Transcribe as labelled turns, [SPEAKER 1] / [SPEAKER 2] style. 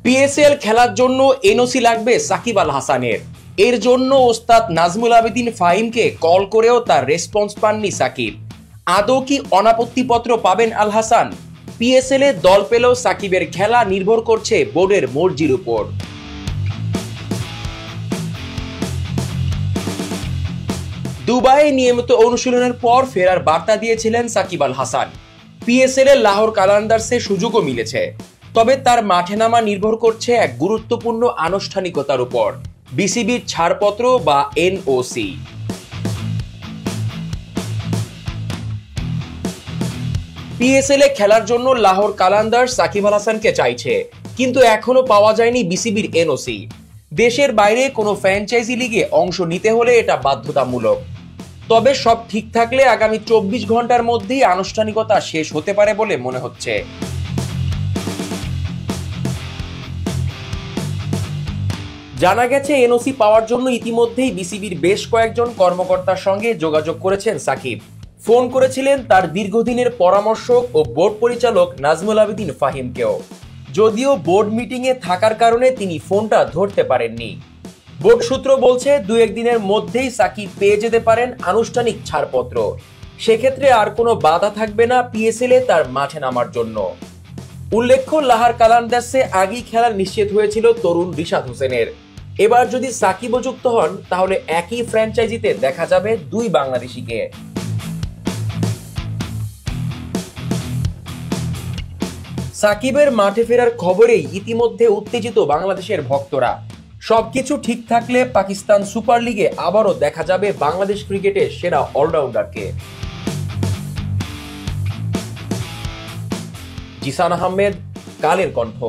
[SPEAKER 1] PSL খেলার জন্য NOC লাগবে সাকিব আল হাসানের। এর জন্য ওস্তাদ নাজমুল আবেদিন ফাহিমকে কল করেও তার রেসপন্স পাননি সাকিব। আদৌ কি অনাপত্তিপত্র পাবেন আল হাসান? পিএসএল এ দল পেলেও সাকিবের খেলা নির্ভর করছে বোর্ডের মর্জির উপর। দুবাইয়ে নিয়মিত অনুশীলনের পর ফেরার বার্তা দিয়েছিলেন সাকিব আল হাসান। পিএসএল এর লাহোর কালান্দার্সে সুযোগও মিলেছে, তবে তার মাঠে নামা নির্ভর করছে এক গুরুত্বপূর্ণ আনুষ্ঠানিকতার উপর, বিসিবির ছাড়পত্র বা এনওসি। পিএসএল এ খেলার জন্য লাহোর কালান্দার্স সাকিব আল হাসানকে চাইছে, কিন্তু এখনো পাওয়া যায়নি বিসিবির এনওসি। দেশের বাইরে কোনো ফ্র্যাঞ্চাইজি লিগে অংশ নিতে হলে এটা বাধ্যতামূলক। তবে সব ঠিক থাকলে আগামী 24 ঘন্টার মধ্যেই আনুষ্ঠানিকতা শেষ হতে পারে বলে মনে হচ্ছে। জানা গেছে এনওসি পাওয়ার জন্য ইতিমধ্যেই বিসিবির বেশ কয়েকজন কর্মকর্তার সঙ্গে যোগাযোগ করেছেন সাকিব। ফোন করেছিলেন তার দীর্ঘদিনের পরামর্শক ও বোর্ড পরিচালক নাজমুল আবেদিন ফাহিমকেও, যদিও বোর্ড মিটিংয়ে থাকার কারণে তিনি ফোনটা ধরতে পারেননি। বোর্ড সূত্র বলছে 2-1 দিনের মধ্যেই সাকিব পেয়ে যেতে পারেন আনুষ্ঠানিক ছাড়পত্র। সেক্ষেত্রে আর কোনো বাধা থাকবে না পিএসএল এ তার মাঠে নামার জন্য। উল্লেখ্য, লাহোর কালান্দার্সে আগেই খেলা নিশ্চিত হয়েছিল তরুণ রিশাদ হোসেনের। এবার যদি সাকিবও যুক্ত হন, তাহলে একই ফ্র্যাঞ্চাইজিতে দেখা যাবে দুই বাংলাদেশিকে। সাকিবের মাঠে ফেরার খবরেই ইতিমধ্যে উত্তেজিত বাংলাদেশের ভক্তরা। সবকিছু ঠিক থাকলে পাকিস্তান সুপার লিগে আবারও দেখা যাবে বাংলাদেশ ক্রিকেটের সেরা অলরাউন্ডারকে। জিসান আহমেদ, কালের কণ্ঠ।